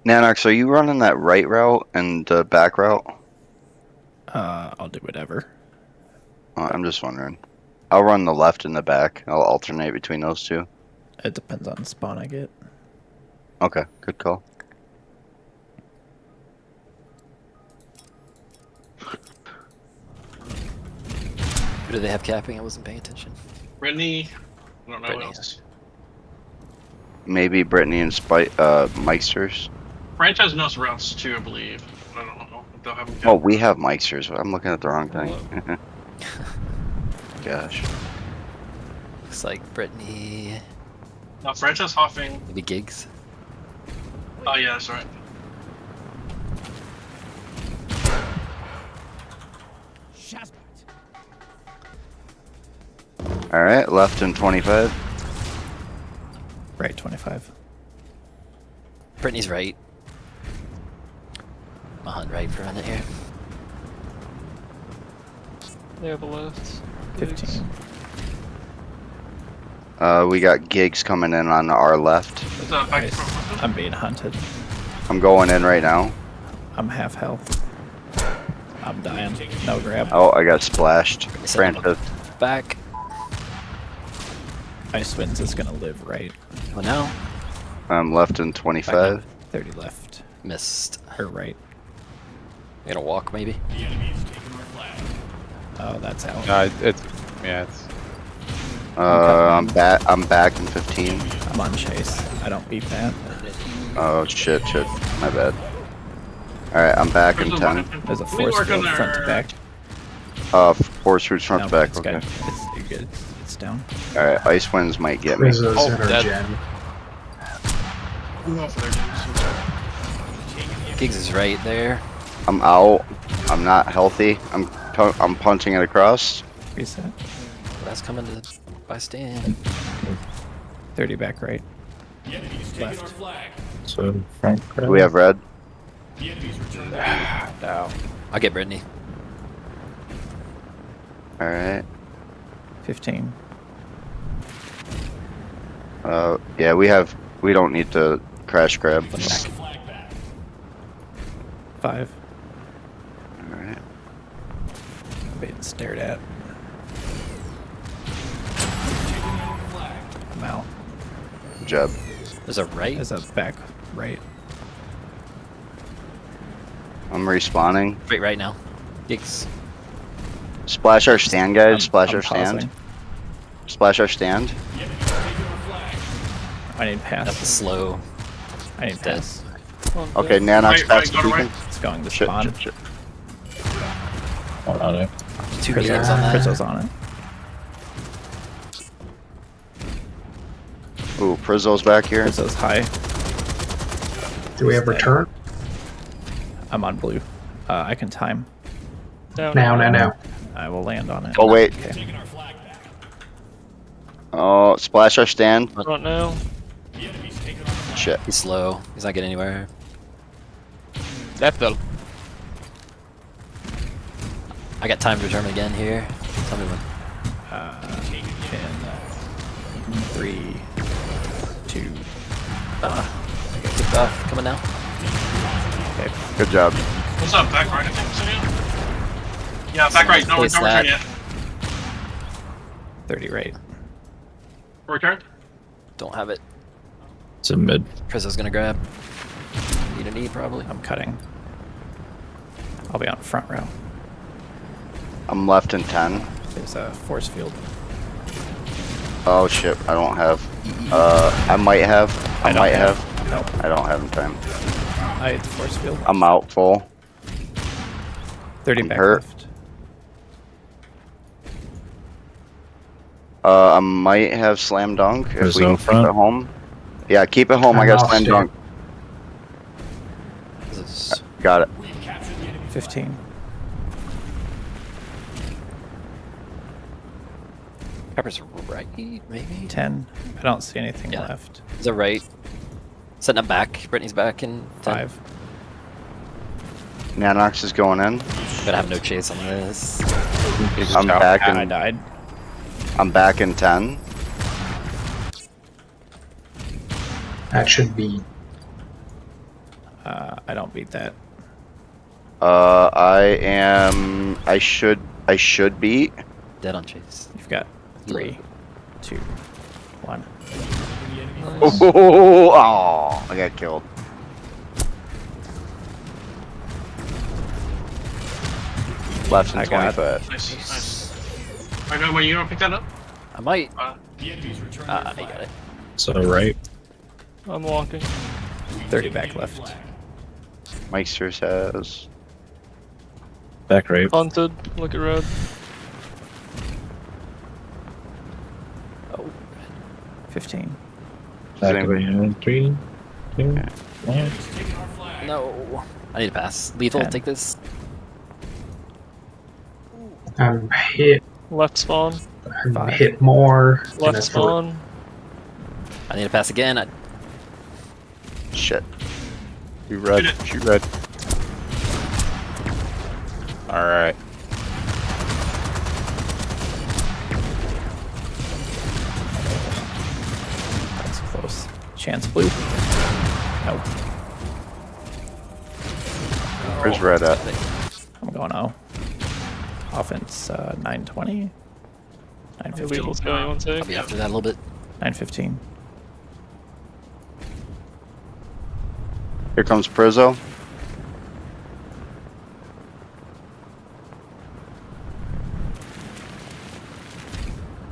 Nanox, are you running that right route and the back route? I'll do whatever. I'm just wondering. I'll run the left and the back. I'll alternate between those two. It depends on spawn I get. Okay, good call. Who do they have capping? I wasn't paying attention. Brittany. I don't know Brittany. what else. Maybe Brittany and Mikesters. Franchise knows routes too, I believe. I don't know if they'll have them. Oh, we have Mikesters. I'm looking at the wrong thing. Gosh. Looks like Brittany. No, franchise hopping. Maybe gigs. Oh yeah, that's right. Alright, left and 25. Right, 25. Brittany's right. I'll hunt right for a minute here. They have a left. 15. We got gigs coming in on our left. Is that back Nice. front? I'm being hunted. I'm going in right now. I'm half health. I'm dying. No grab. Oh, I got splashed. Set him Franchise. Back. Ice Winds is gonna live right. Oh no. I'm left and 25. 30 left. Missed. Or right. I gotta walk maybe. Oh, that's out. It's I'm back in 15. I'm on chase. I don't beat that. Oh shit. My bad. Alright, I'm back in 10. There's a Let me force work on field front to their- back. Force routes front No, to back. it's Okay. good. You're good. It's down. Alright, ice winds might get me. Rizzo's Oh, in our dead. gen. I'm going for their dudes. Gigs is right there. I'm out. I'm not healthy. I'm punching it across. Reset. That's coming to by stand. 30 back right. Left. So Frank. Do we have red? no. I'll get Brittany. Alright. 15. Yeah, we don't need to crash grab. Back. 5. Alright. I'm being stared at. I'm out. Good job. There's a right. There's a back right. I'm respawning. Right now. Gigs. Splash our stand, guys. Splash I'm our stand. pausing. Splash our stand. I need That's pass. slow. I need Dead. pass. Okay, Nanox Right, pass go to right. beacon. It's going to Shit, spawn. shit. Two gigs on that. Prizzo's on it. Ooh, Prizzo's back here. Prizzo's high. Do we have return? I'm on blue. I can time. Now. I will land on it. Oh, wait. Okay. Oh, splash our stand. Front now. Shit. He's slow. He's not getting anywhere. That's the I got time to return again here. Tell me when. In 3, 2. I got kicked off. Coming now. Okay. Good job. What's up, back right? I think so, yeah, back right. No Place return that. yet. 30 right. Return? Don't have it. It's a mid. Prizzo's gonna grab. Need a knee probably. I'm cutting. I'll be on front row. I'm left in 10. There's a force field. Oh shit, I don't have. I might have. I don't might have. Nope. I don't have in time. I hit the force field. I'm out full. 30 I'm back hurt. left. I might have slam dunk if we can keep front. it home. Yeah, keep it home. I got I'm slam off dunk. This is- Got it. 15. Pepper's right, maybe? 10. I don't see anything Yeah. left. Is that right? Setting up back. Brittany's back in 10. 5. Nanox is going in. Gotta have no chase on this. I'm back I in. died. I'm back in 10. That should be I don't beat that. I should beat. Dead on chase. You've got 3, 2, 1. Nice. Oh, I got killed. Left in I got 25. Nice, nice. I know when you don't pick that up. I might. The enemy's returning. I got it. So right. I'm walking. 30 back left. Meisters has. Back right. Hunted. Look at red. Oh, 15. Back anybody- in 3, 2, Yeah. 1. Taking our flag. no. I need to pass. Lethal, 10. take this. I'm hit. Left spawn. I'm 5. hit more. Left spawn. I need to pass again. Shit. Shoot red. Shoot red. Alright. That's close. Chance blue. Nope. Where's red at? I'm going O. Offense 920. Hey, 915. let's go. You want to I'll take? be after that a little bit. 915. Here comes Prizzo.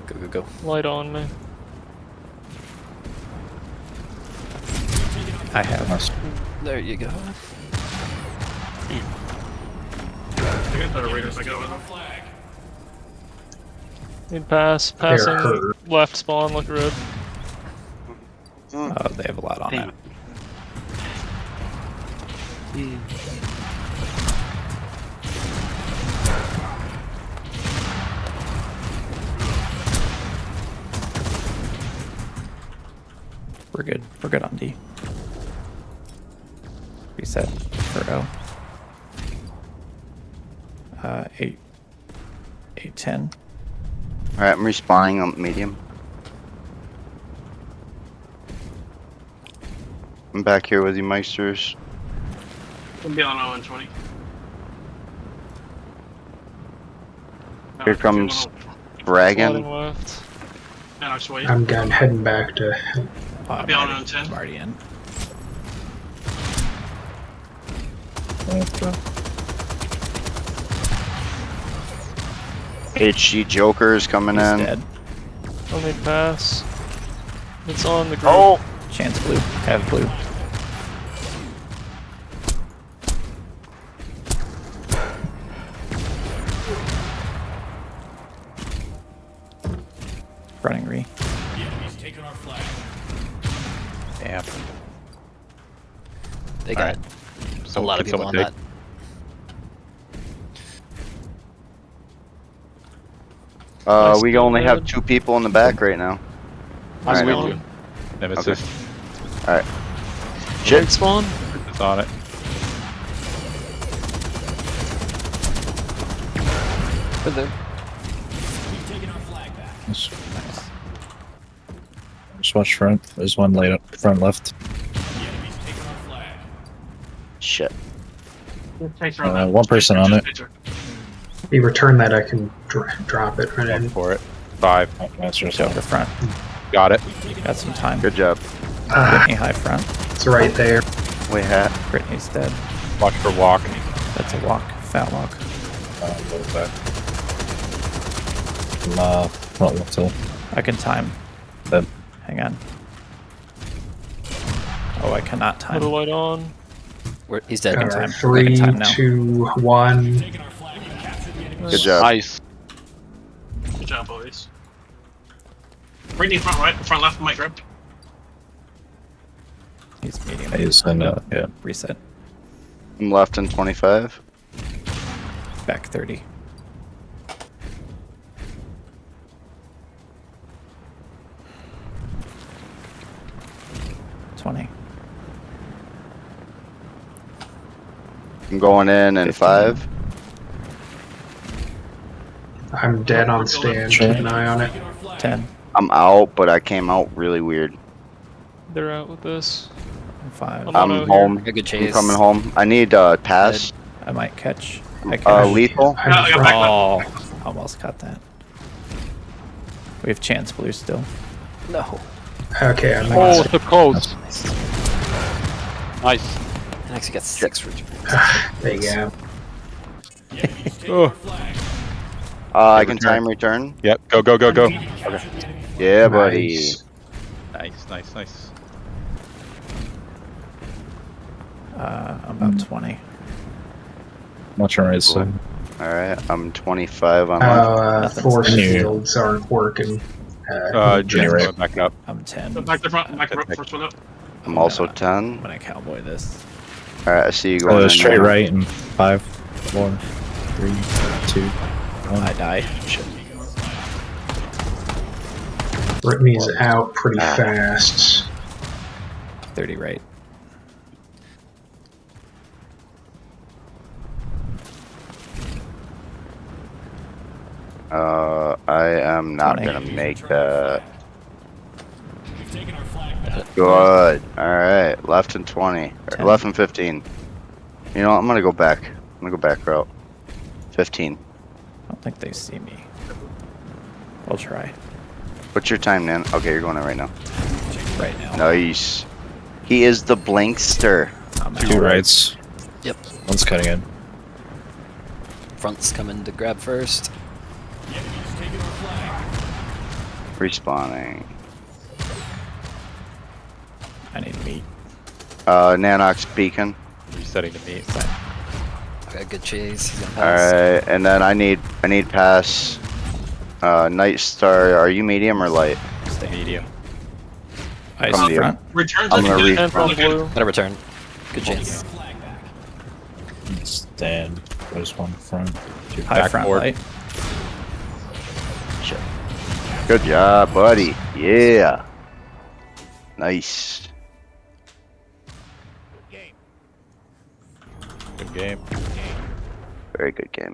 Go, go, go. Light on me. I have. There you go. I got the raiders. I got with them. Need pass. Passing left spawn. Look at red. Oh, they have a lot on Damn it. We're good. We're good on D. Reset for O. 8. 810. Alright, I'm respawning on medium. I'm back here with you, Meisters. We'll be on 0 and 20. Here comes Sliding Dragon. left. Nanox wait. I'm going heading back to. Oh, I'm Be on already- 10. I'm already in. HG Joker is coming He's in. dead. I'll need pass. It's on the group. Oh! Chance blue. Have blue. Running re. The enemy's taking our flag. Damn. They got a lot of people on that. We only have 2 people in the back right now. I'm Alright, with you. Nemesis. Right Shit. spawn. It's on it. We've taken our flag back. Nice. Just watch front. There's one light up front left. The enemy's taking our flag. Shit. Thanks for that. One person on it. If you return that, I can drop it right Go in. for it. 5. Oh, that's just Joker front. Got it. Got some time. Good job. Brittany high front. It's right there. We hat. Brittany's dead. Watch for walk. That's a walk. Fat walk. A little bit. Front left side. I can time. Dead. Hang on. Oh, I cannot Put time. a light on. He's dead. Second time. 3, Second time now. 2, 1. Taking our flag. We captured the enemy. Good job. Nice. Good job, boys. Brittany front right, front left, mic grip. He's medium. He's in, yeah. Reset. I'm left in 25. Back 30. I'm going in 5. I'm dead on stand. Keep an eye on it. Taking our flag. 10. I'm out, but I came out really weird. They're out with this. 5. I'm I'm on home. A good I'm chase. coming home. I need pass. I might catch. I catch. Lethal. I'm I got front. Oh, almost got that. We have chance blue still. No. Okay, I'm Oh, so close. Nice. Next, you got 6 returns. there you go. Oh. I can return. time return. Yep. Go, go, go, go. Yeah, buddy. Nice. Nice, nice, nice. I'm about 20. Watch our right side. All right, I'm 25 on left. Nothing's Force in here. fields aren't working. Need Jen's right. coming back up. I'm 10. Back to front. Back to front. First one up. I'm also I'm 10. gonna cowboy this. All right, I see you going in Straight now. right in 5, 4, 3, 2. I die. Shit. Brittany's out pretty fast. 30 right. I am not 20. gonna make that. Good. All right, left and 20. Or 10. left and 15. You know, what, I'm gonna go back. I'm gonna go back route. 15. I don't think they see me. I'll try. What's your time, Nan? Okay, you're going in right now. Right now. Nice. He is the Blinkster. I'm 2 out. rights. Yep. One's cutting in. Front's coming to grab first. Respawning. I need meat. Nanox beacon. Resetting the meat. Got a good chase. He's gonna All pass. right, and then I need pass. Night Star. Are you medium or light? Stay Medium. Ice Come to you. front. Returns. I'm gonna good. read Front Really good. blue. Got a return. Good chase. Stand. There's one front. High front Backboard. light. Good job, buddy. Yeah. Nice. Good game. Very good game.